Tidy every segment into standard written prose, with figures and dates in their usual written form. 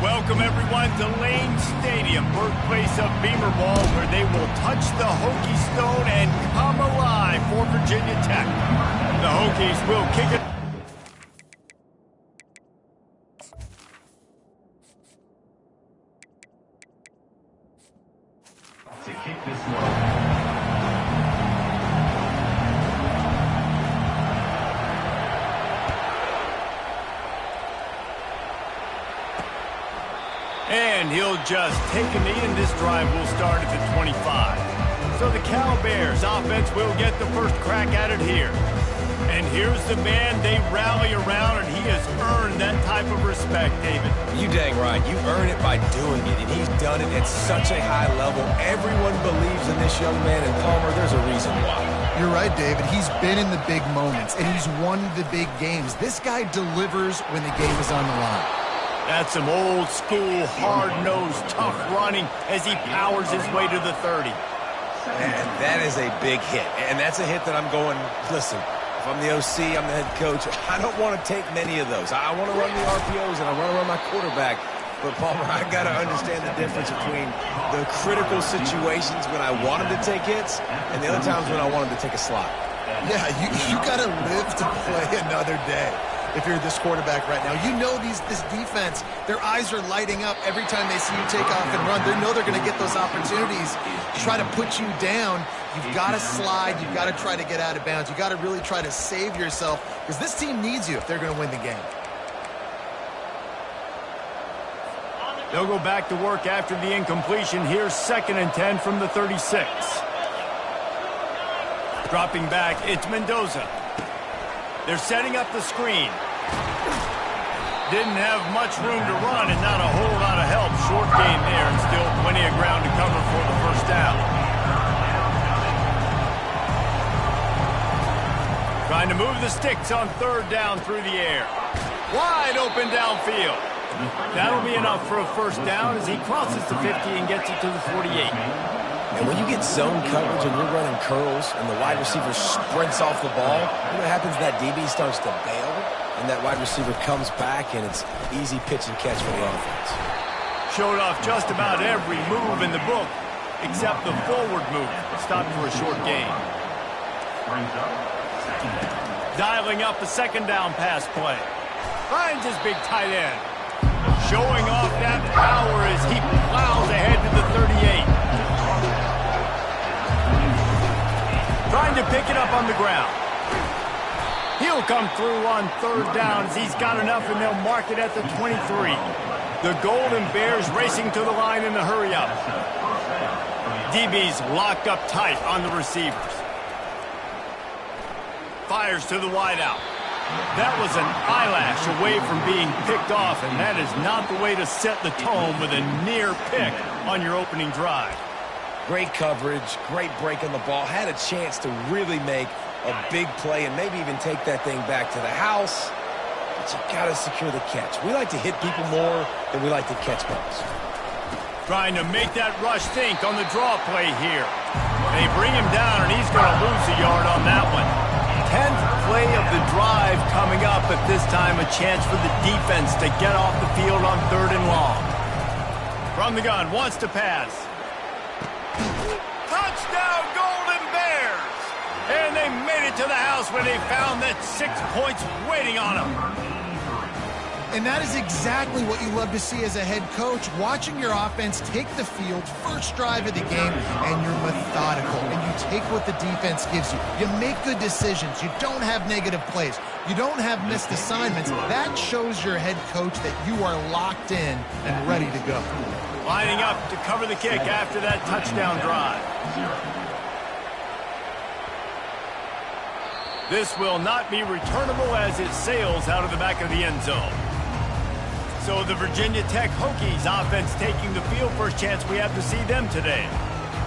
Welcome, everyone, to Lane Stadium, birthplace of Beamer Ball, where they will touch the Hokie stone and come alive for Virginia Tech. The Hokies will kick it. To kick this one. And he'll just take a knee, and this drive will start at the 25. So the Cal Bears offense will get the first crack at it here. And here's the man they rally around, and he has earned that type of respect, David. You dang right. You earn it by doing it, and he's done it at such a high level. Everyone believes in this young man, and Palmer, there's a reason why. You're right, David. He's been in the big moments, and he's won the big games. This guy delivers when the game is on the line. That's some old-school, hard-nosed, tough running as he powers his way to the 30. And that is a big hit, and that's a hit that I'm going, listen, if I'm the OC, I'm the head coach, I don't want to take many of those. I want to run the RPOs, and I want to run my quarterback. But, Palmer, I got to understand the difference between the critical situations when I want him to take hits and the other times when I want him to take a slot. Yeah, you got to live to play another day. If you're this quarterback right now, you know this defense, their eyes are lighting up every time they see you take off and run. They know they're going to get those opportunities to try to put you down. You've got to slide. You've got to try to get out of bounds. You've got to really try to save yourself because this team needs you if they're going to win the game. They'll go back to work after the incompletion. Here's 2nd and 10 from the 36. Dropping back, it's Mendoza. They're setting up the screen. Didn't have much room to run and not a whole lot of help. Short gain there and still plenty of ground to cover for the first down. Trying to move the sticks on 3rd down through the air. Wide open downfield. That'll be enough for a first down as he crosses the 50 and gets it to the 48. And when you get zone coverage and you're running curls and the wide receiver sprints off the ball, you know what happens? That DB starts to bail, and that wide receiver comes back, and it's easy pitch and catch for the offense. Showed off just about every move in the book, except the forward move. Stopped for a short gain. Dialing up a 2nd down pass play. Finds his big tight end. Showing off that power as he plows ahead to the 38. Trying to pick it up on the ground. He'll come through on 3rd down as he's got enough, and they'll mark it at the 23. The Golden Bears racing to the line in the hurry-up. DB's locked up tight on the receivers. Fires to the wideout. That was an eyelash away from being picked off, and that is not the way to set the tone with a near pick on your opening drive. Great coverage, great break on the ball. Had a chance to really make a big play and maybe even take that thing back to the house. But you got to secure the catch. We like to hit people more than we like to catch balls. Trying to make that rush think on the draw play here. They bring him down, and he's going to lose a yard on that one. 10th play of the drive coming up, but this time a chance for the defense to get off the field on 3rd and long. From the gun, wants to pass. Touchdown, Golden Bears! And they made it to the house where they found that 6 points waiting on them. And that is exactly what you love to see as a head coach, watching your offense take the field, first drive of the game, and you're methodical, and you take what the defense gives you. You make good decisions. You don't have negative plays. You don't have missed assignments. That shows your head coach that you are locked in and ready to go. Lining up to cover the kick after that touchdown drive. This will not be returnable as it sails out of the back of the end zone. So the Virginia Tech Hokies offense taking the field. First chance we have to see them today.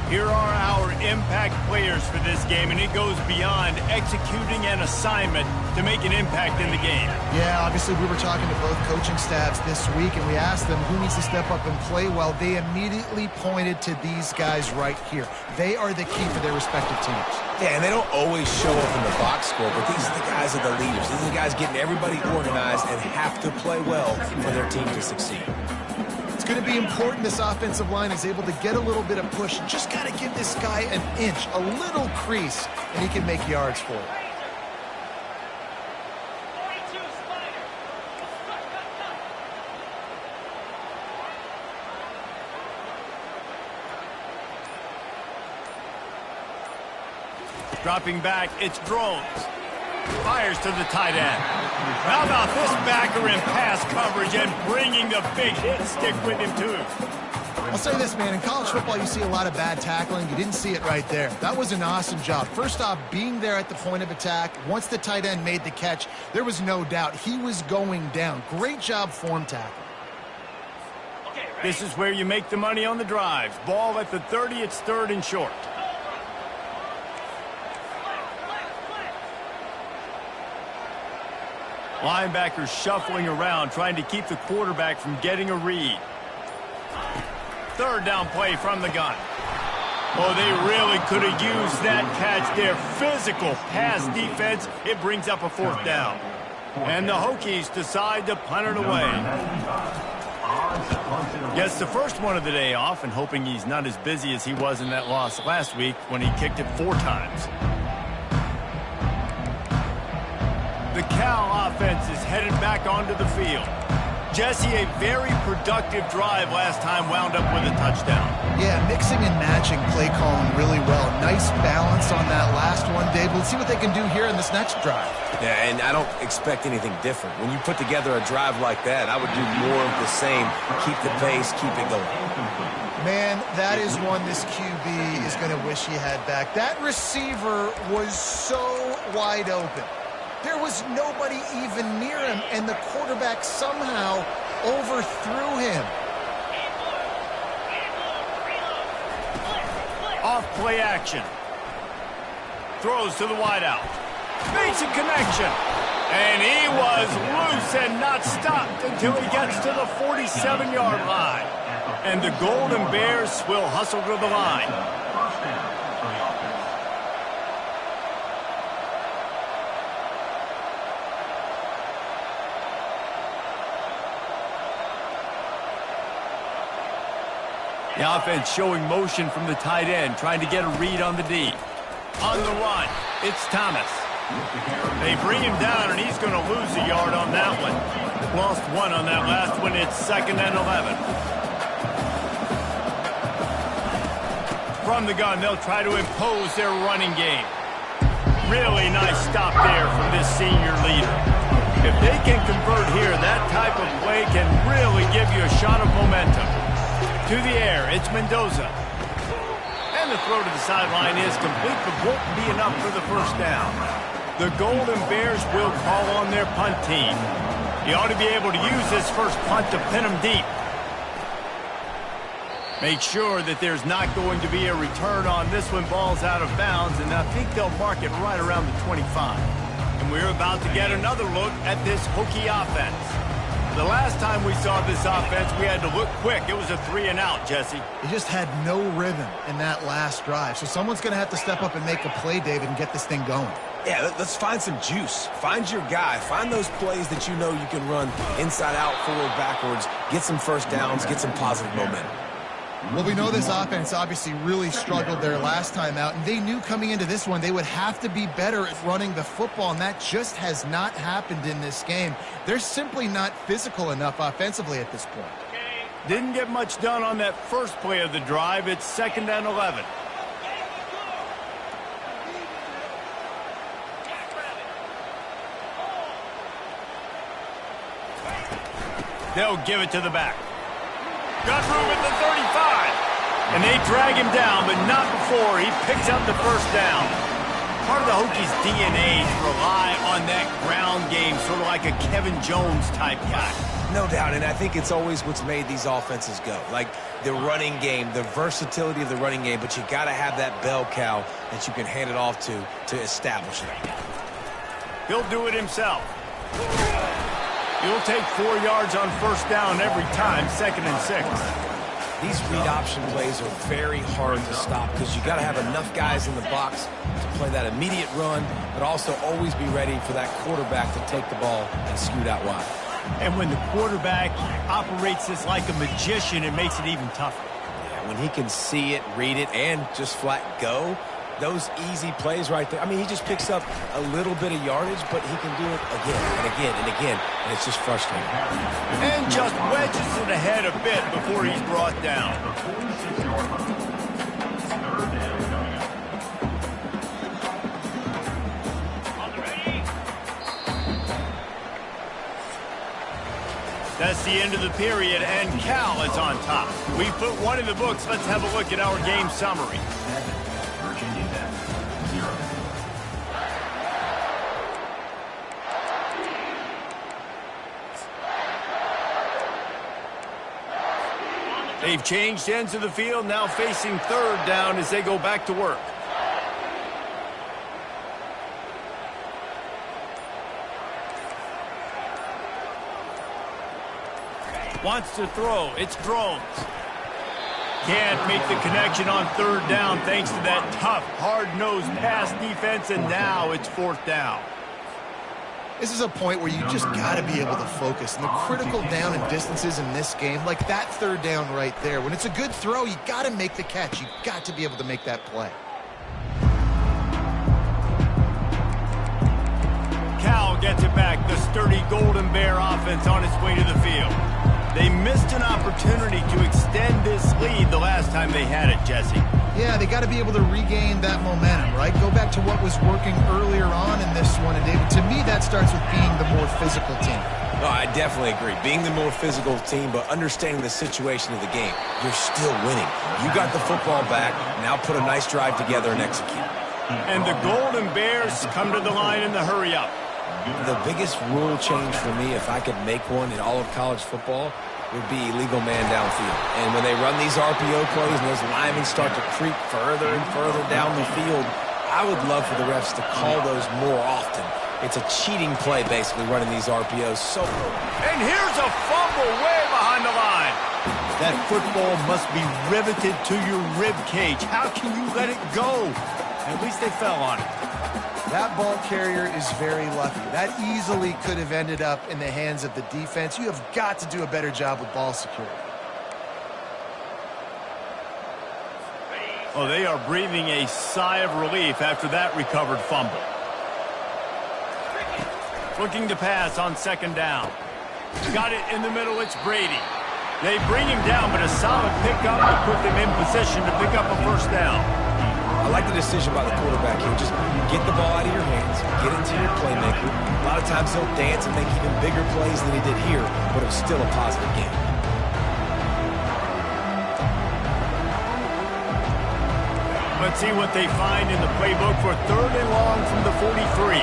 Here are our impact players for this game, and it goes beyond executing an assignment to make an impact in the game. Yeah, obviously we were talking to both coaching staffs this week, and we asked them who needs to step up and play well. They immediately pointed to these guys right here. They are the key for their respective teams. Yeah, and they don't always show up in the box score, but these are the guys that are the leaders. These are the guys getting everybody organized and have to play well for their team to succeed. going to be important this offensive line is able to get a little bit of push. Just got to give this guy an inch, a little crease, and he can make yards for it. Dropping back, it's Drones. Fires to the tight end. How about this backer in pass coverage and bringing the big hit stick with him, too? I'll say this, man. In college football, you see a lot of bad tackling. You didn't see it right there. That was an awesome job. First off, being there at the point of attack. Once the tight end made the catch, there was no doubt he was going down. Great job form tackle. This is where you make the money on the drives. Ball at the 30, it's 3rd and short. Linebackers shuffling around, trying to keep the quarterback from getting a read. 3rd down play from the gun. Oh, they really could have used that catch there. Physical pass defense. It brings up a 4th down. And the Hokies decide to punt it away. Gets the first one of the day off, and hoping he's not as busy as he was in that loss last week when he kicked it 4 times. The Cal offense is headed back onto the field. Jesse, a very productive drive last time, wound up with a touchdown. Yeah, mixing and matching play calling really well. Nice balance on that last one, Dave. Let's see what they can do here in this next drive. Yeah, and I don't expect anything different. When you put together a drive like that, I would do more of the same. Keep the pace, keep it going. Man, that is one this QB is going to wish he had back. That receiver was so wide open. There was nobody even near him, and the quarterback somehow overthrew him. Off play action. Throws to the wideout. Makes a connection. And he was loose and not stopped until he gets to the 47-yard line. And the Golden Bears will hustle to the line. The offense showing motion from the tight end, trying to get a read on the D. On the run, it's Thomas. They bring him down, and he's going to lose a yard on that one. Lost 1 on that last one. It's 2nd and 11. From the gun, they'll try to impose their running game. Really nice stop there from this senior leader. If they can convert here, that type of play can really give you a shot of momentum. To the air, it's Mendoza. And the throw to the sideline is complete, but won't be enough for the 1st down. The Golden Bears will call on their punt team. He ought to be able to use this first punt to pin them deep. Make sure that there's not going to be a return on this one. Ball's out of bounds, and I think they'll mark it right around the 25. And we're about to get another look at this Hokie offense. The last time we saw this offense, we had to look quick. It was a 3-and-out, Jesse. He just had no rhythm in that last drive. So someone's going to have to step up and make a play, David, and get this thing going. Yeah, let's find some juice. Find your guy. Find those plays that you know you can run inside out, forward, backwards. Get some 1st downs. Get some positive momentum. Well, we know this offense obviously really struggled their last time out, and they knew coming into this one they would have to be better at running the football, and that just has not happened in this game. They're simply not physical enough offensively at this point. Didn't get much done on that first play of the drive. It's 2nd and 11. They'll give it to the back. Got room at the 35. And they drag him down, but not before he picks up the 1st down. Part of the Hokies' DNA is rely on that ground game, sort of like a Kevin Jones type guy. No doubt, and I think it's always what's made these offenses go. Like the running game, the versatility of the running game, but you got to have that bell cow that you can hand it off to establish it. He'll do it himself. He'll take 4 yards on 1st down every time, 2nd and 6. These read option plays are very hard to stop because you got to have enough guys in the box to play that immediate run, but also always be ready for that quarterback to take the ball and scoot out wide. And when the quarterback operates this like a magician, it makes it even tougher. Yeah, when he can see it, read it, and just flat go, those easy plays right there. I mean, he just picks up a little bit of yardage, but he can do it again and again and again, and it's just frustrating. And just wedges it ahead a bit before he's brought down. That's the end of the period, and Cal is on top. We put one in the books. Let's have a look at our game summary. Virginia Tech, 0. They've changed ends of the field, now facing third down as they go back to work. Wants to throw. It's Drones. Can't make the connection on third down thanks to that tough, hard-nosed pass defense, and now it's fourth down. This is a point where you just got to be able to focus. And the critical down and distances in this game, like that third down right there, when it's a good throw, you got to make the catch. You got to be able to make that play. Cal gets it back. The sturdy Golden Bear offense on its way to the field. They missed an opportunity to extend this lead the last time they had it, Jesse. Yeah, they got to be able to regain that momentum, right? Go back to what was working earlier on in this one. And, David, to me, that starts with being the more physical team. No, I definitely agree. Being the more physical team, but understanding the situation of the game. You're still winning. You got the football back. Now put a nice drive together and execute. And the Golden Bears come to the line in the hurry-up. The biggest rule change for me, if I could make one in all of college football, would be illegal man downfield. And when they run these RPO plays and those linemen start to creep further and further down the field, I would love for the refs to call those more often. It's a cheating play, basically, running these RPOs. And here's a fumble way behind the line. That football must be riveted to your rib cage. How can you let it go? At least they fell on it. That ball carrier is very lucky. That easily could have ended up in the hands of the defense. You have got to do a better job with ball security. Oh, they are breathing a sigh of relief after that recovered fumble. Looking to pass on second down. Got it in the middle. It's Brady. They bring him down, but a solid pickup to put them in position to pick up a first down. I like the decision by the quarterback here. Just get the ball out of your hands, get it to your playmaker. A lot of times he'll dance and make even bigger plays than he did here, but it was still a positive game. Let's see what they find in the playbook for third and long from the 43.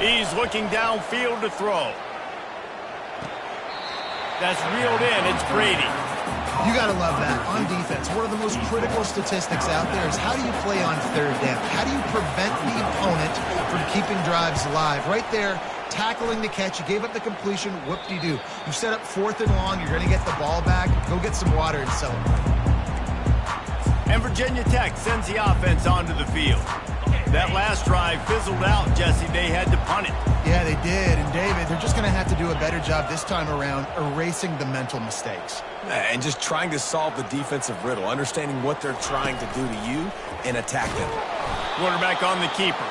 He's looking downfield to throw. That's reeled in. It's Brady. You got to love that. On defense, one of the most critical statistics out there is how do you play on third down? How do you prevent the opponent from keeping drives alive? Right there, tackling the catch. You gave up the completion. Whoop-de-doo. You set up fourth and long. You're going to get the ball back. Go get some water and celebrate. And Virginia Tech sends the offense onto the field. That last drive fizzled out, Jesse. They had to punt it. Yeah, they did. And, David, they're just going to have to do a better job this time around erasing the mental mistakes. And just trying to solve the defensive riddle, understanding what they're trying to do to you and attack them. Quarterback on the keeper.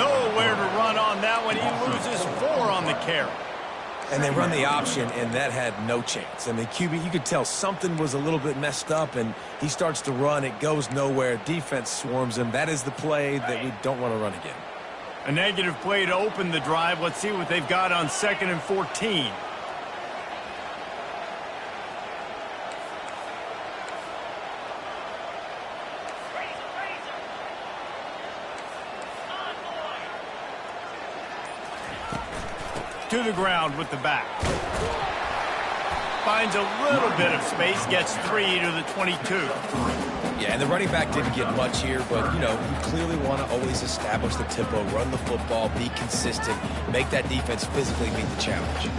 Nowhere to run on that one. He loses 4 on the carry. And they run the option, and that had no chance. I mean, QB, you could tell something was a little bit messed up, and he starts to run. It goes nowhere. Defense swarms him. That is the play that we don't want to run again. A negative play to open the drive. Let's see what they've got on 2nd and 14. To the ground with the back. Finds a little bit of space, gets 3 to the 22. Yeah, and the running back didn't get much here, but, you know, you clearly want to always establish the tempo, run the football, be consistent, make that defense physically meet the challenge.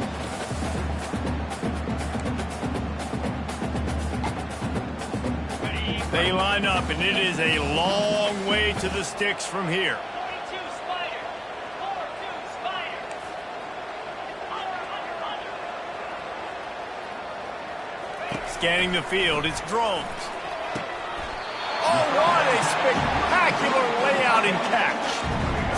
They line up, and it is a long way to the sticks from here. Scanning the field, it's drones. Oh, what a spectacular layout and catch.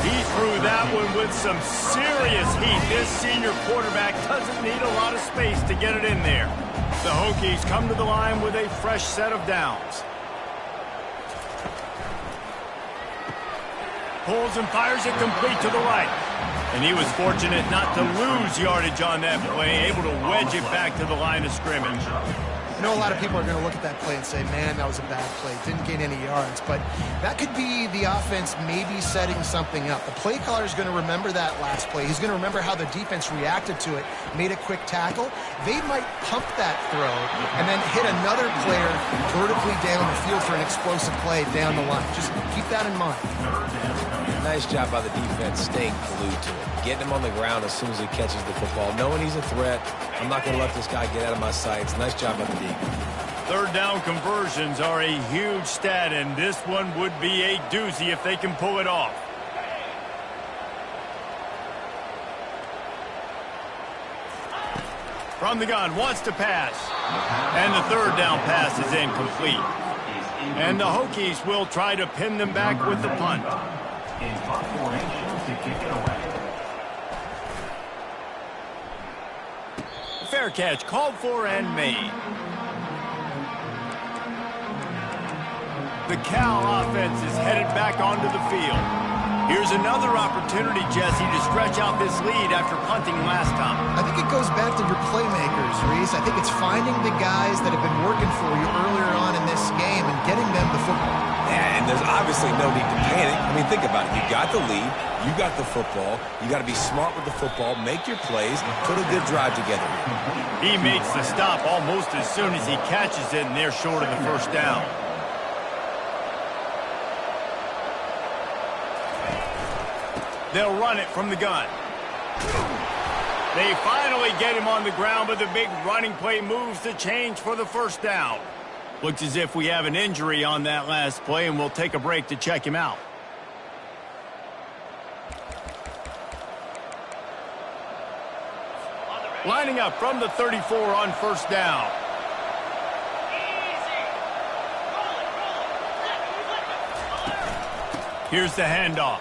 He threw that one with some serious heat. This senior quarterback doesn't need a lot of space to get it in there. The Hokies come to the line with a fresh set of downs. Pulls and fires it complete to the right. And he was fortunate not to lose yardage on that play, able to wedge it back to the line of scrimmage. I know a lot of people are going to look at that play and say, man, that was a bad play. Didn't gain any yards. But that could be the offense maybe setting something up. The play caller is going to remember that last play. He's going to remember how the defense reacted to it, made a quick tackle. They might pump that throw and then hit another player vertically down the field for an explosive play down the line. Just keep that in mind. Nice job by the defense staying glued to it. Getting him on the ground as soon as he catches the football. Knowing he's a threat, I'm not going to let this guy get out of my sights. Nice job by the D. Third down conversions are a huge stat, and this one would be a doozy if they can pull it off. From the gun, wants to pass. And the third down pass is incomplete. And the Hokies will try to pin them back with the punt. In punt formation to kick it away. Fair catch called for and made. The Cal offense is headed back onto the field. Here's another opportunity, Jesse, to stretch out this lead after punting last time. I think it goes back to your playmakers, Reese. I think it's finding the guys that have been working for you earlier on in this game and getting them the football. Yeah, and there's obviously no need to panic. I mean, think about it. You got the lead. You got the football. You got to be smart with the football, make your plays, put a good drive together here. He makes the stop almost as soon as he catches it, and they're short of the first down. They'll run it from the gun. They finally get him on the ground, but the big running play moves the change for the first down. Looks as if we have an injury on that last play, and we'll take a break to check him out. Lining up from the 34 on first down. Here's the handoff.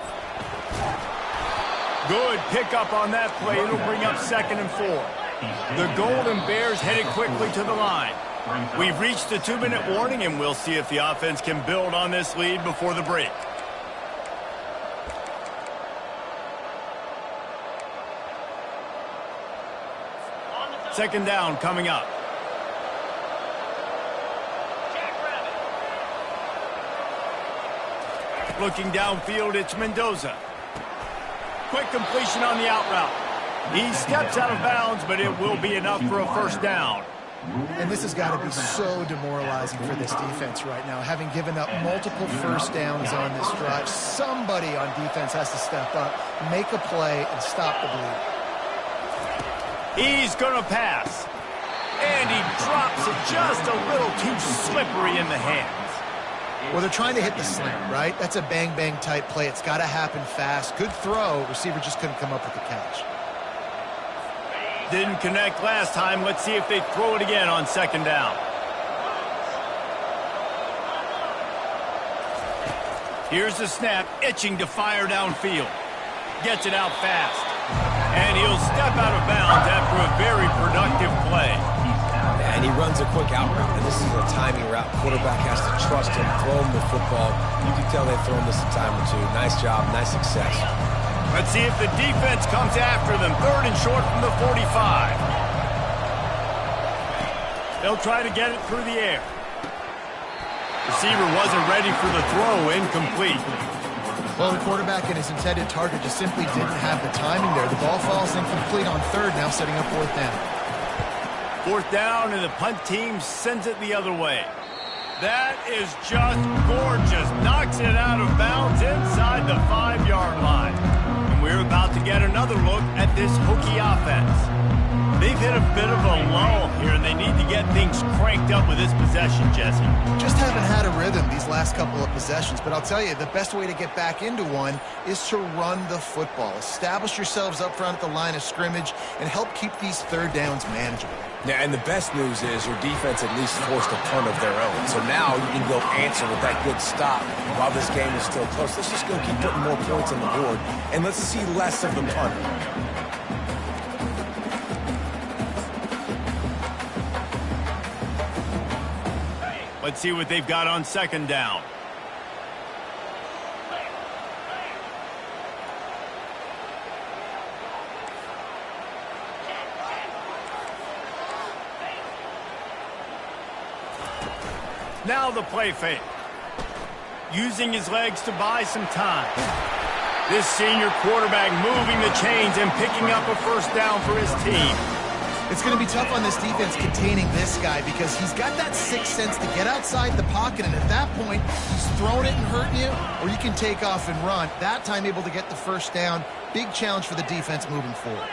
Good pickup on that play. It'll bring up 2nd and 4. The Golden Bears headed quickly to the line. We've reached the 2-minute warning, and we'll see if the offense can build on this lead before the break. Second down coming up. Looking downfield, it's Mendoza. Quick completion on the out route. He steps out of bounds, but it will be enough for a first down. And this has got to be so demoralizing for this defense right now. Having given up multiple first downs on this drive, somebody on defense has to step up, make a play, and stop the bleed. He's going to pass. And he drops it just a little too slippery in the hands. Well, they're trying to hit the slant, right? That's a bang-bang type play. It's got to happen fast. Good throw. Receiver just couldn't come up with the catch. Didn't connect last time. Let's see if they throw it again on second down. Here's the snap, itching to fire downfield. Gets it out fast. And he'll step out of bounds after a very productive play. And he runs a quick out route, and this is a timing route. Quarterback has to trust him, throw him the football. You can tell they've thrown this a time or two. Nice job, nice success. Let's see if the defense comes after them. 3rd and short from the 45. They'll try to get it through the air. Receiver wasn't ready for the throw, incomplete. Well, the quarterback and his intended target just simply didn't have the timing there. The ball falls incomplete on 3rd, now setting up 4th down. 4th down, and the punt team sends it the other way. That is just gorgeous. Knocks it out of bounds inside the 5-yard line. And we're about to get another look at this Hokie offense. They've hit a bit of a lull here, and they need to get things cranked up with this possession, Jesse. Just haven't had a rhythm these last couple of possessions, but I'll tell you, the best way to get back into one is to run the football. Establish yourselves up front at the line of scrimmage and help keep these third downs manageable. Yeah, and the best news is your defense at least forced a punt of their own. So now you can go answer with that good stop while this game is still close. Let's just go keep putting more points on the board, and let's see less of the punt. Let's see what they've got on second down. Now the play fake. Using his legs to buy some time. This senior quarterback moving the chains and picking up a first down for his team. It's going to be tough on this defense containing this guy because he's got that sixth sense to get outside the pocket, and at that point, he's throwing it and hurting you, or you can take off and run. That time able to get the first down. Big challenge for the defense moving forward.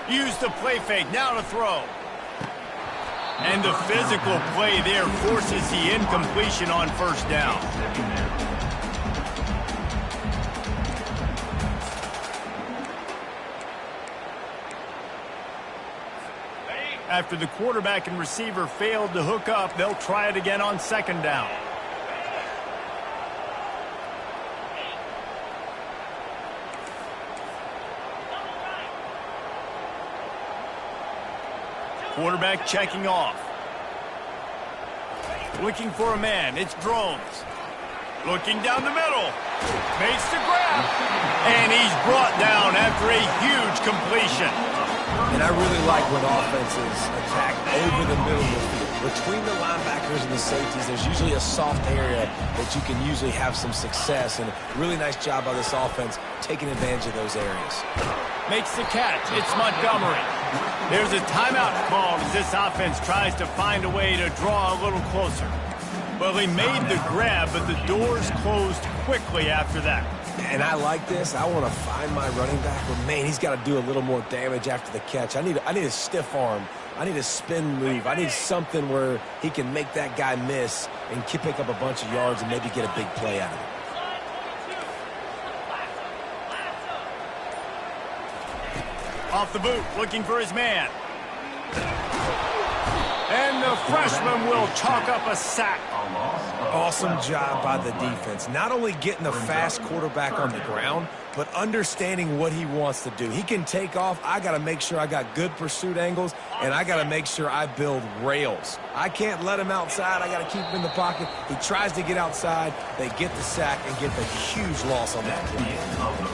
Use the play fake, now to throw. And the physical play there forces the incompletion on first down. After the quarterback and receiver failed to hook up, they'll try it again on second down. Quarterback checking off. Looking for a man. It's Drones. Looking down the middle. Makes the grab. And he's brought down after a huge completion. And I really like when offenses attack over the middle of the field. Between the linebackers and the safeties, there's usually a soft area that you can usually have some success. And a really nice job by this offense taking advantage of those areas. Makes the catch. It's Montgomery. There's a timeout called as this offense tries to find a way to draw a little closer. Well, he made the grab, but the doors closed quickly after that. And I like this. I want to find my running back, but man, he's got to do a little more damage after the catch. I need a stiff arm. I need a spin move. I need something where he can make that guy miss and pick up a bunch of yards and maybe get a big play out of it. Off the boot, looking for his man. And the freshman will chalk up a sack. Awesome job by the defense. Not only getting a fast quarterback on the ground, but understanding what he wants to do. He can take off. I got to make sure I got good pursuit angles, and I got to make sure I build rails. I can't let him outside. I got to keep him in the pocket. He tries to get outside. They get the sack and get the huge loss on that play.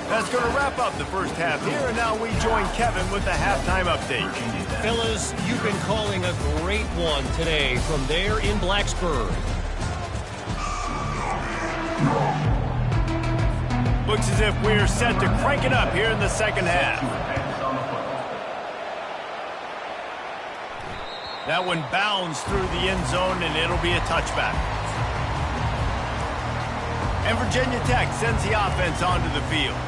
That's going to wrap up the first half here, and now we join Kevin with the halftime update. Fellas, you've been calling a great one today from there in Blacksburg. Looks as if we're set to crank it up here in the second half. That one bounds through the end zone, and it'll be a touchback. And Virginia Tech sends the offense onto the field.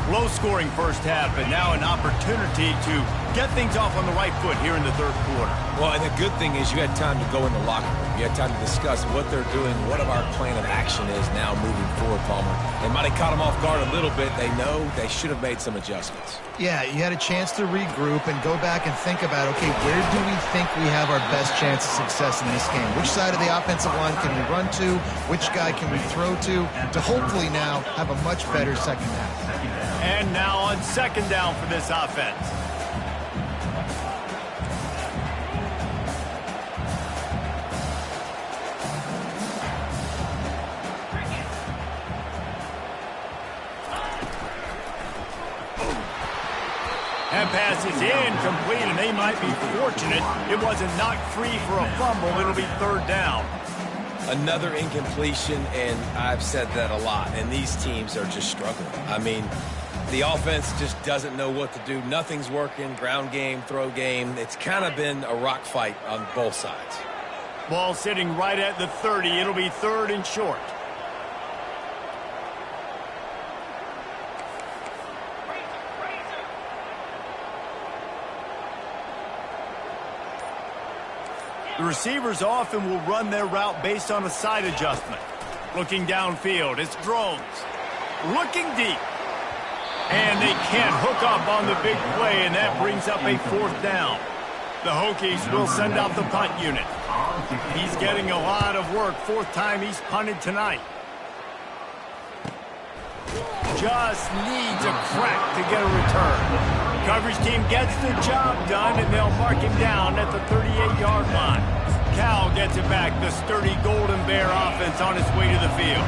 Low-scoring first half, but now an opportunity to get things off on the right foot here in the third quarter. Well, and the good thing is you had time to go in the locker room. You had time to discuss what they're doing, what our plan of action is now moving forward, Palmer. They might have caught them off guard a little bit. They know they should have made some adjustments. Yeah, you had a chance to regroup and go back and think about, okay, where do we think we have our best chance of success in this game? Which side of the offensive line can we run to? Which guy can we throw to hopefully now have a much better second half? And now on second down for this offense. That pass is incomplete, and they might be fortunate it wasn't knocked free for a fumble. It'll be third down. Another incompletion, and I've said that a lot, and these teams are just struggling. I mean, the offense just doesn't know what to do. Nothing's working, ground game, throw game. It's kind of been a rock fight on both sides. Ball sitting right at the 30. It'll be third and short. The receivers often will run their route based on a side adjustment. Looking downfield, it's Drones. Looking deep. And they can't hook up on the big play, and that brings up a 4th down. The Hokies will send out the punt unit. He's getting a lot of work. 4th time he's punted tonight. Just needs a crack to get a return. Coverage team gets the job done, and they'll mark him down at the 38-yard line. Cal gets it back. The sturdy Golden Bear offense on its way to the field.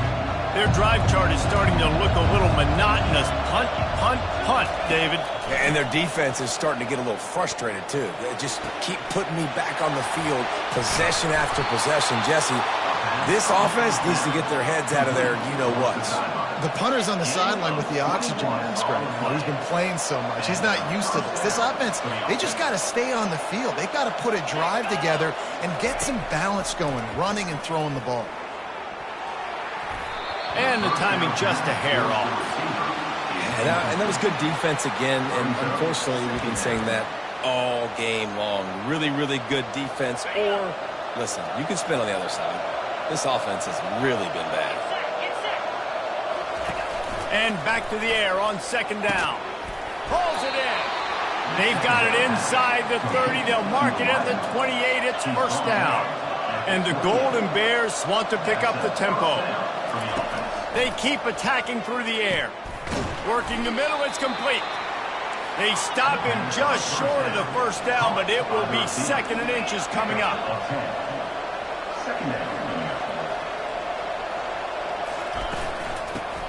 Their drive chart is starting to look a little monotonous. Punt, punt, punt, David. And their defense is starting to get a little frustrated, too. They just keep putting me back on the field, possession after possession. Jesse, this offense needs to get their heads out of their you-know-whats. The punter's on the sideline with the oxygen mask right now. He's been playing so much. He's not used to this. This offense, they just got to stay on the field. They've got to put a drive together and get some balance going, running and throwing the ball. And the timing just a hair off. And that was good defense again, and unfortunately we've been saying that all game long. Really, really good defense. Or, listen, you can spin on the other side. This offense has really been bad. And back to the air on 2nd down. Pulls it in. They've got it inside the 30. They'll mark it at the 28. It's 1st down. And the Golden Bears want to pick up the tempo. They keep attacking through the air. Working the middle, it's complete. They stop him just short of the 1st down, but it will be 2nd and inches coming up.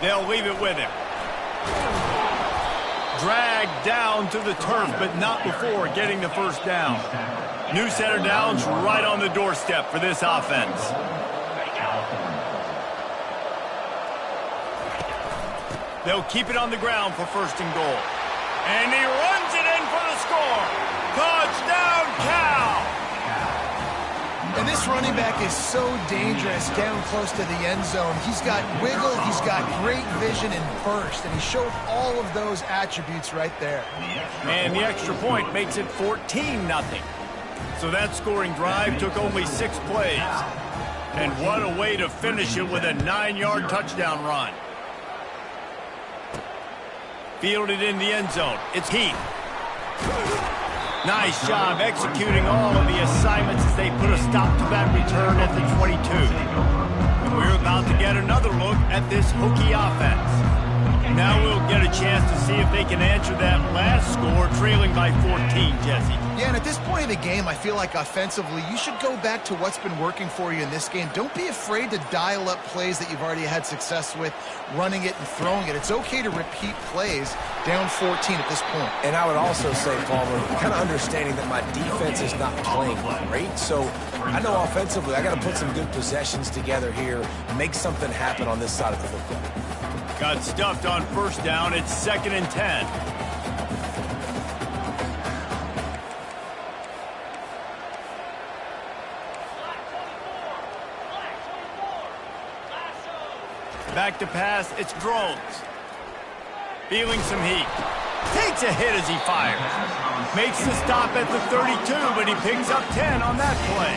They'll leave it with him. Dragged down to the turf, but not before getting the 1st down. New set of downs right on the doorstep for this offense. They'll keep it on the ground for 1st and goal. And he runs it in for the score. Touchdown, Cal! And this running back is so dangerous down close to the end zone. He's got wiggle, he's got great vision and burst, and he showed all of those attributes right there. And the extra point makes it 14-0. So that scoring drive took only 6 plays. And what a way to finish it with a 9-yard touchdown run. Fielded in the end zone. It's Heath. Nice job executing all of the assignments as they put a stop to that return at the 22. And we're about to get another look at this Hokie offense. Now we'll get a chance to see if they can answer that last score, trailing by 14, Jesse. Yeah, and at this point of the game, I feel like offensively, you should go back to what's been working for you in this game. Don't be afraid to dial up plays that you've already had success with, running it and throwing it. It's okay to repeat plays down 14 at this point. And I would also say, Palmer, kind of understanding that my defense is not playing great, so I know offensively I got to put some good possessions together here, make something happen on this side of the football. Got stuffed on 1st down. It's 2nd and 10. Back to pass. It's Drones. Feeling some heat. Takes a hit as he fires. Makes the stop at the 32, but he picks up 10 on that play.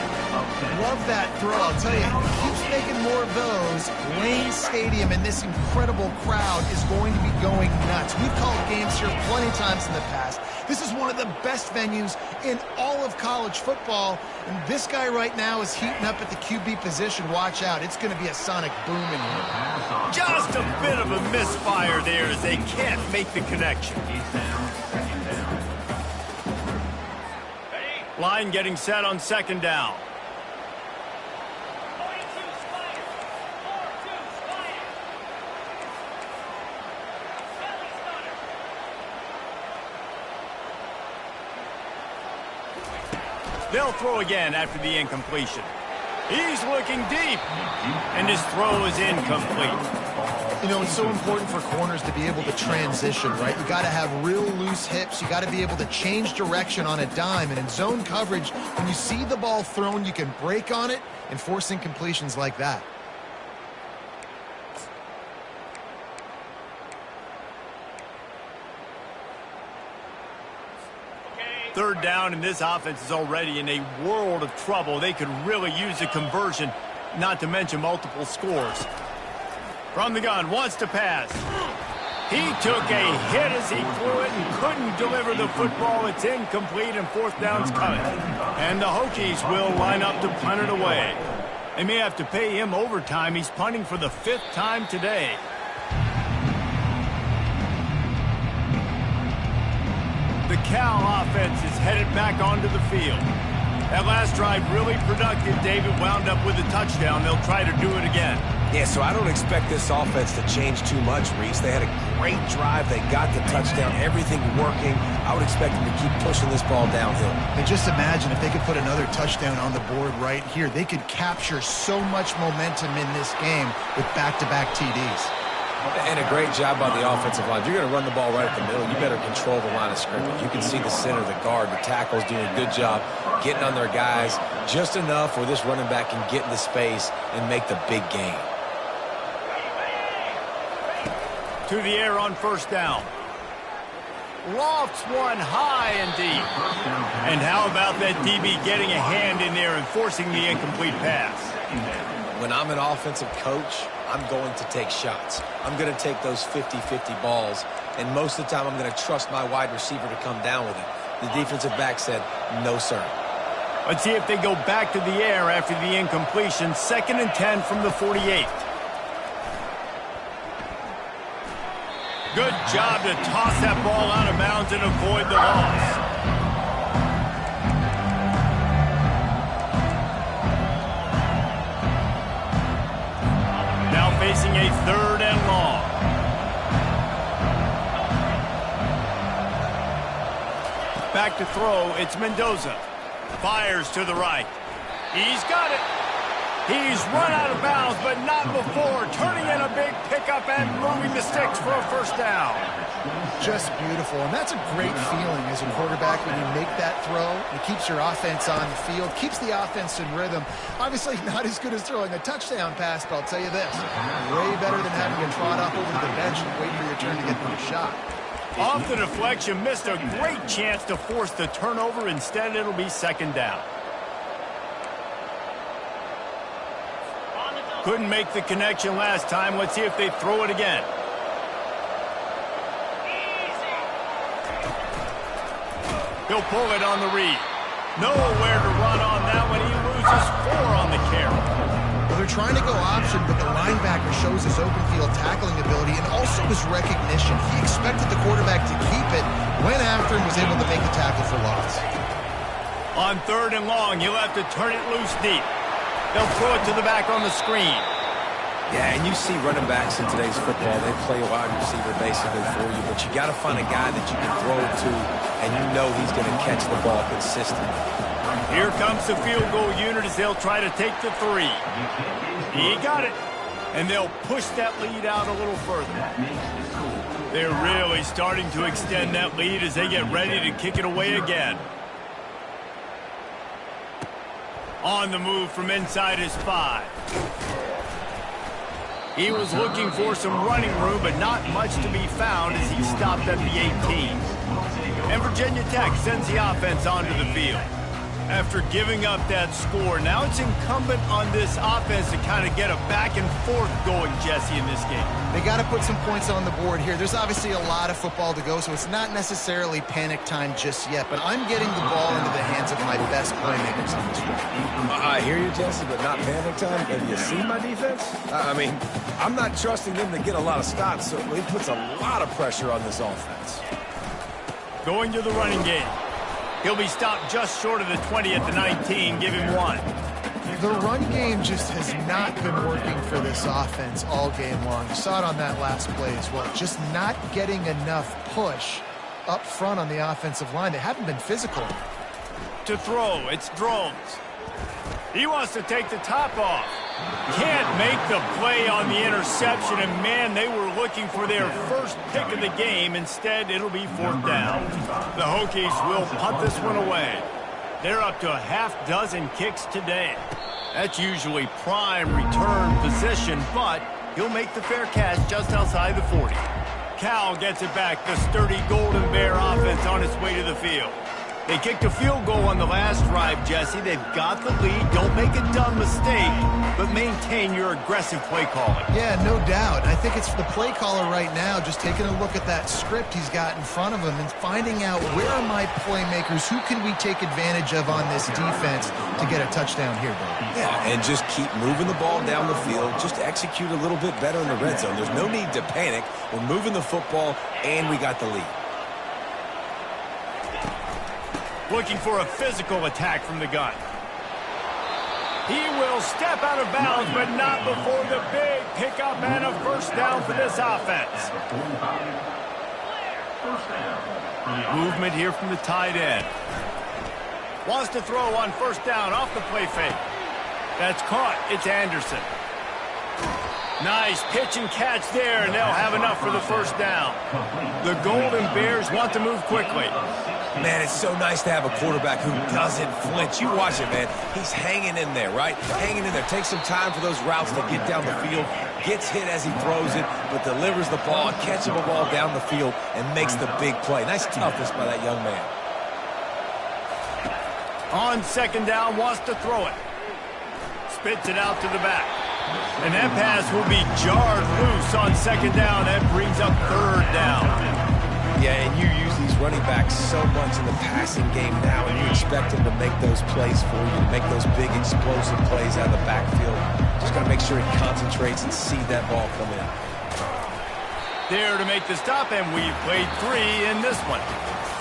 Love that throw. I'll tell you, he keeps making more of those. Lane Stadium and this incredible crowd is going to be going nuts. We've called games here plenty of times in the past. This is one of the best venues in all of college football. And this guy right now is heating up at the QB position. Watch out. It's going to be a sonic boom in here. Just a bit of a misfire there as they can't make the connection. Line getting set on 2nd down. They'll throw again after the incompletion. He's looking deep, and his throw is incomplete. You know, it's so important for corners to be able to transition, right? You got to have real loose hips. You got to be able to change direction on a dime. And in zone coverage, when you see the ball thrown, you can break on it and force incompletions like that. Okay, Third down, and this offense is already in a world of trouble. They could really use a conversion, not to mention multiple scores. From the gun, wants to pass. He took a hit as he threw it and couldn't deliver the football. It's incomplete, and fourth down's coming. And the Hokies will line up to punt it away. They may have to pay him overtime. He's punting for the 5th time today. The Cal offense is headed back onto the field. That last drive really productive. David wound up with a touchdown. They'll try to do it again. Yeah, so I don't expect this offense to change too much, Reese. They had a great drive. They got the touchdown. Everything working. I would expect them to keep pushing this ball downhill. And just imagine if they could put another touchdown on the board right here. They could capture so much momentum in this game with back-to-back TDs. And a great job by the offensive line. If you're going to run the ball right at the middle, you better control the line of scrimmage. You can see the center, the guard, the tackles doing a good job getting on their guys just enough where this running back can get into space and make the big gain. To the air on first down. Lofts one high and deep. And how about that DB getting a hand in there and forcing the incomplete pass? When I'm an offensive coach, I'm going to take shots. I'm going to take those 50-50 balls, and most of the time I'm going to trust my wide receiver to come down with it. The defensive back said, no, sir. Let's see if they go back to the air after the incompletion. 2nd and 10 from the 48. Good job to toss that ball out of bounds and avoid the loss. Now facing a 3rd and long. Back to throw, it's Mendoza. Fires to the right. He's got it. He's run out of bounds, but not before. Turning in a big pickup and moving the sticks for a first down. Just beautiful, and that's a great feeling as a quarterback when you make that throw. It keeps your offense on the field, keeps the offense in rhythm. Obviously not as good as throwing a touchdown pass, but I'll tell you this, way better than having to trot off over to the bench and wait for your turn to get the shot. Off the deflection, missed a great chance to force the turnover. Instead, it'll be 2nd down. Couldn't make the connection last time. Let's see if they throw it again. He'll pull it on the read. Nowhere to run on that one. He loses 4 on the carry. Well, they're trying to go option, but the linebacker shows his open field tackling ability and also his recognition. He expected the quarterback to keep it, went after him, was able to make the tackle for loss. On 3rd and long, he'll have to turn it loose deep. They'll throw it to the back on the screen. Yeah, and you see running backs in today's football, they play a wide receiver basically for you, but you got to find a guy that you can throw it to, and you know he's going to catch the ball consistently. Here comes the field goal unit as they'll try to take the 3. He got it, and they'll push that lead out a little further. They're really starting to extend that lead as they get ready to kick it away again. On the move from inside his 5. He was looking for some running room, but not much to be found as he stopped at the 18. And Virginia Tech sends the offense onto the field. After giving up that score, now it's incumbent on this offense to kind of get a back and forth going, Jesse, in this game. They got to put some points on the board here. There's obviously a lot of football to go, so it's not necessarily panic time just yet, but I'm getting the ball into the hands of my best playmakers on this one. I hear you, Jesse, but not panic time. Have you seen my defense? I mean, I'm not trusting them to get a lot of stops, so it puts a lot of pressure on this offense. Going to the running game. He'll be stopped just short of the 20 at the 19. Give him 1. The run game just has not been working for this offense all game long. You saw it on that last play as well. Just not getting enough push up front on the offensive line. They haven't been physical. To throw, it's Drones. He wants to take the top off. Can't make the play on the interception, and man, they were looking for their first pick of the game. Instead, it'll be 4th down. The Hokies will punt this one away. They're up to a half-dozen kicks today. That's usually prime return position, but he'll make the fair catch just outside the 40. Cal gets it back. The sturdy Golden Bear offense on its way to the field. They kicked a field goal on the last drive, Jesse. They've got the lead. Don't make a dumb mistake, but maintain your aggressive play calling. Yeah, no doubt. I think it's the play caller right now just taking a look at that script he's got in front of him and finding out where are my playmakers, who can we take advantage of on this defense to get a touchdown here, Dave. Yeah, and just keep moving the ball down the field. Just execute a little bit better in the red zone. There's no need to panic. We're moving the football, and we got the lead. Looking for a physical attack from the gun. He will step out of bounds, but not before the big pickup and a first down for this offense. Movement here from the tight end. Wants to throw on first down off the play fake. That's caught. It's Anderson. Nice pitch and catch there, and they'll have enough for the first down. The Golden Bears want to move quickly. Man, it's so nice to have a quarterback who doesn't flinch. You watch it, man. He's hanging in there, right? Hanging in there. Takes some time for those routes to get down the field. Gets hit as he throws it, but delivers the ball, catches the ball down the field, and makes the big play. Nice toughness by that young man. On second down, wants to throw it. Spits it out to the back. And that pass will be jarred loose on second down. That brings up third down. Yeah, and you use these running backs so much in the passing game now, and you expect them to make those plays for you, to make those big explosive plays out of the backfield. Just got to make sure he concentrates and see that ball come in. There to make the stop, and we've played 3 in this one.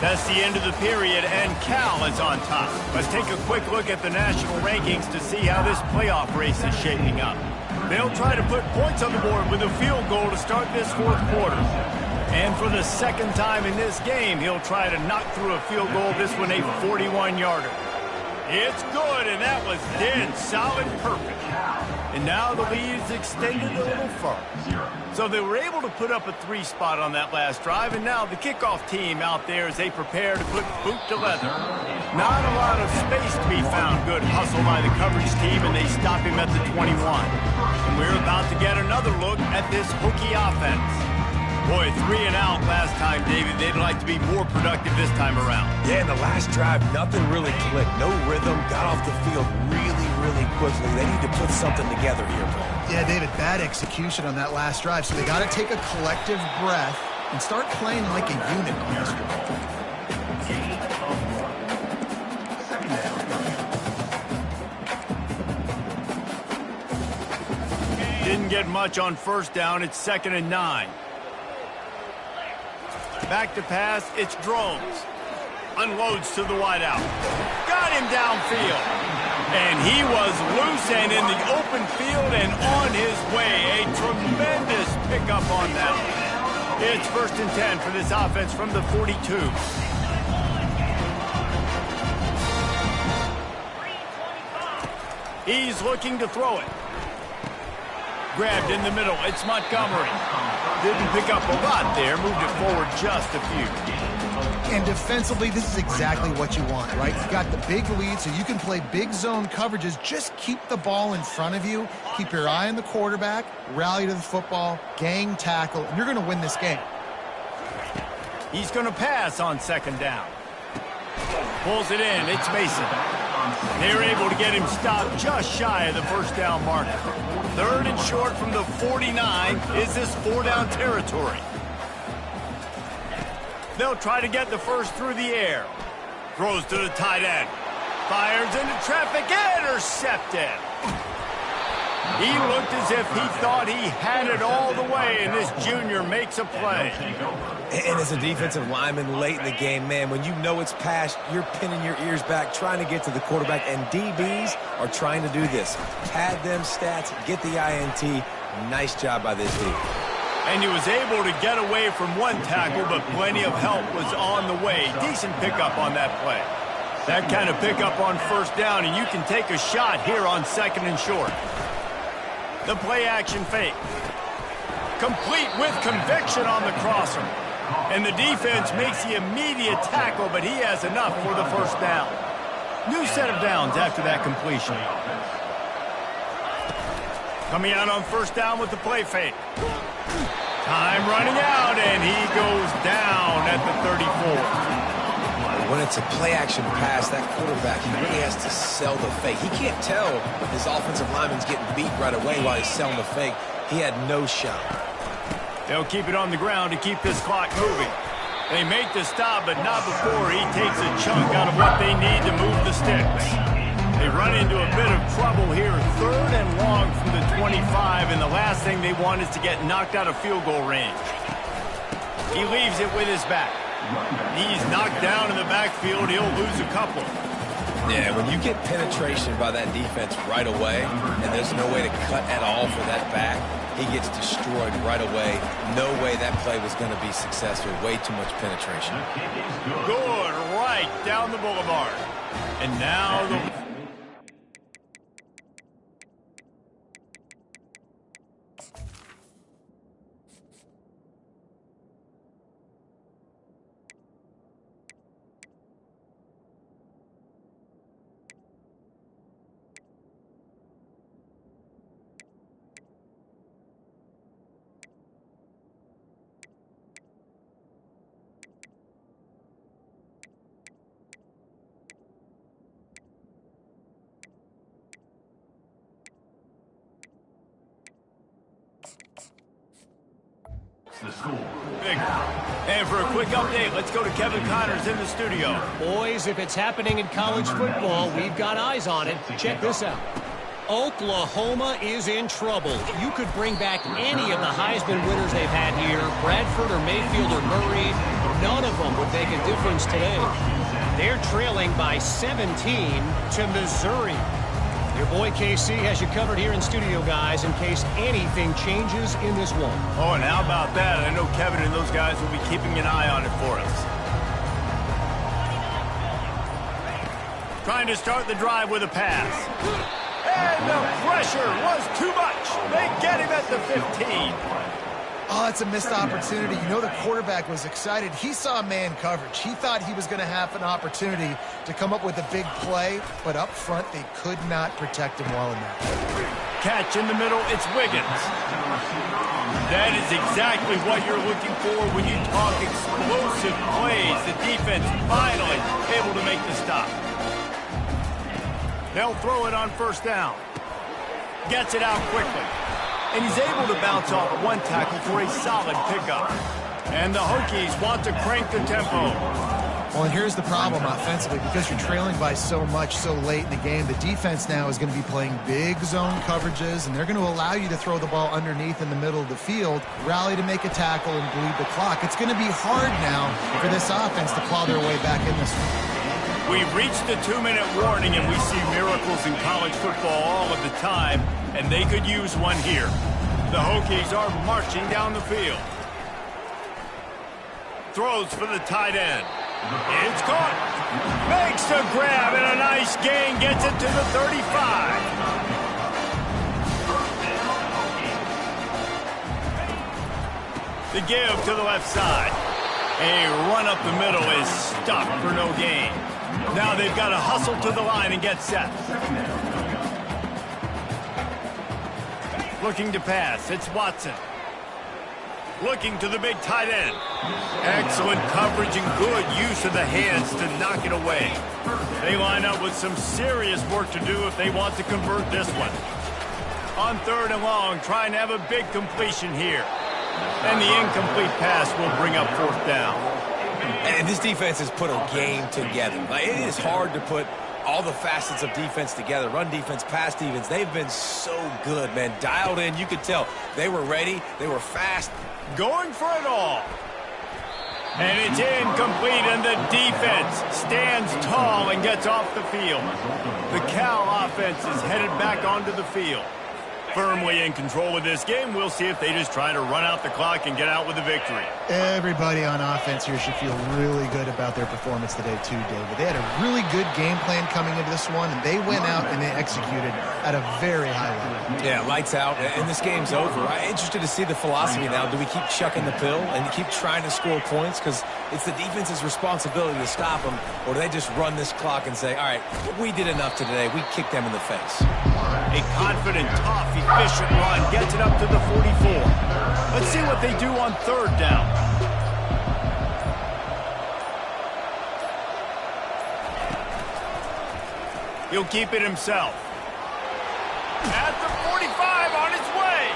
That's the end of the period, and Cal is on top. Let's take a quick look at the national rankings to see how this playoff race is shaping up. They'll try to put points on the board with a field goal to start this fourth quarter. And for the second time in this game, he'll try to knock through a field goal, this one a 41-yarder. It's good, and that was dead solid perfect. And now the lead is extended a little further. So they were able to put up a 3 spot on that last drive, and now the kickoff team out there as they prepare to put boot to leather. Not a lot of space to be found. Good hustle by the coverage team, and they stop him at the 21. And we're about to get another look at this Hokie offense. Boy, 3 and out last time, David. They'd like to be more productive this time around. Yeah, in the last drive, nothing really clicked. No rhythm. Got off the field really quickly. They need to put something together here, Paul. Yeah, David, bad execution on that last drive. So they got to take a collective breath and start playing like a unit on this drive. Didn't get much on first down. It's 2nd and 9. Back to pass, it's Drones. Unloads to the wideout. Got him downfield. And he was loose and in the open field and on his way. A tremendous pickup on that. It's 1st and 10 for this offense from the 42. He's looking to throw it. Grabbed in the middle. It's Montgomery. Didn't pick up a lot there. Moved it forward just a few. And defensively, this is exactly what you want, right? You've got the big lead, so you can play big zone coverages. Just keep the ball in front of you. Keep your eye on the quarterback. Rally to the football. Gang tackle. And you're going to win this game. He's going to pass on 2nd down. Pulls it in. It's Mason. They're able to get him stopped just shy of the first down marker. 3rd and short from the 49. Is this 4-down territory? They'll try to get the first through the air. Throws to the tight end. Fires into traffic. Intercepted. He looked as if he thought he had it all the way, and this junior makes a play. And as a defensive lineman late in the game, man, when you know it's past, you're pinning your ears back, trying to get to the quarterback, and DBs are trying to do this. Pad them stats, get the INT. Nice job by this dude. And he was able to get away from one tackle, but plenty of help was on the way. Decent pickup on that play. That kind of pickup on first down, and you can take a shot here on 2nd and short. The play action fake. Complete with conviction on the crosser. And the defense makes the immediate tackle, but he has enough for the first down. New set of downs after that completion. Coming out on first down with the play fake. Time running out, and he goes down at the 34. When it's a play-action pass, that quarterback, he really has to sell the fake. He can't tell his offensive lineman's getting beat right away while he's selling the fake. He had no shot. They'll keep it on the ground to keep this clock moving. They make the stop, but not before he takes a chunk out of what they need to move the sticks. They run into a bit of trouble here, 3rd and long from the 25, and the last thing they want is to get knocked out of field goal range. He leaves it with his back. He's knocked down in the backfield. He'll lose a couple. Yeah, when you get penetration by that defense right away, and there's no way to cut at all for that back, he gets destroyed right away. No way that play was going to be successful. Way too much penetration. Good, right down the boulevard. And now the... The score. And for a quick update, let's go to Kevin Connors in the studio. Boys, if it's happening in college football, we've got eyes on it. Check this out. Oklahoma is in trouble. You could bring back any of the Heisman winners they've had here, Bradford or Mayfield or Murray. None of them would make a difference today. They're trailing by 17 to Missouri. Your boy KC has you covered here in studio, guys, in case anything changes in this one. Oh, and how about that? I know Kevin and those guys will be keeping an eye on it for us. Trying to start the drive with a pass. And the pressure was too much. They get him at the 15. Oh, it's a missed opportunity. You know the quarterback was excited. He saw man coverage. He thought he was going to have an opportunity to come up with a big play, but up front they could not protect him well enough. Catch in the middle, it's Wiggins. That is exactly what you're looking for when you talk explosive plays. The defense finally able to make the stop. They'll throw it on 1st down. Gets it out quickly. And he's able to bounce off one tackle for a solid pickup. And the Hokies want to crank the tempo. Well, and here's the problem offensively. Because you're trailing by so much so late in the game, the defense now is going to be playing big zone coverages, and they're going to allow you to throw the ball underneath in the middle of the field, rally to make a tackle, and bleed the clock. It's going to be hard now for this offense to claw their way back in this one. We've reached the 2-minute warning, and we see miracles in college football all of the time, and they could use one here. The Hokies are marching down the field. Throws for the tight end. It's caught. Makes the grab, and a nice gain gets it to the 35. The give to the left side. A run up the middle is stopped for no gain. Now they've got to hustle to the line and get set. Looking to pass, it's Watson. Looking to the big tight end. Excellent coverage and good use of the hands to knock it away. They line up with some serious work to do if they want to convert this one. On 3rd and long, trying to have a big completion here. And the incomplete pass will bring up 4th down. And this defense has put a game together. Like, it is hard to put all the facets of defense together. Run defense, pass defense. They've been so good, man. Dialed in. You could tell they were ready. They were fast. Going for it all. And it's incomplete, and the defense stands tall and gets off the field. The Cal offense is headed back onto the field. Firmly in control of this game. We'll see if they just try to run out the clock and get out with a victory. Everybody on offense here should feel really good about their performance today too, David. They had a really good game plan coming into this one, and they went out and they executed at a very high level. Yeah, lights out, and this game's over. I'm interested to see the philosophy now. Do we keep chucking the pill and keep trying to score points? Because it's the defense's responsibility to stop them, or do they just run this clock and say, all right, we did enough today. We kicked them in the face. A confident, tough, efficient run gets it up to the 44. Let's see what they do on 3rd down. He'll keep it himself. At the 45, on his way.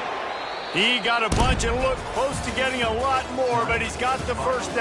He got a bunch and looked close to getting a lot more, but he's got the first down.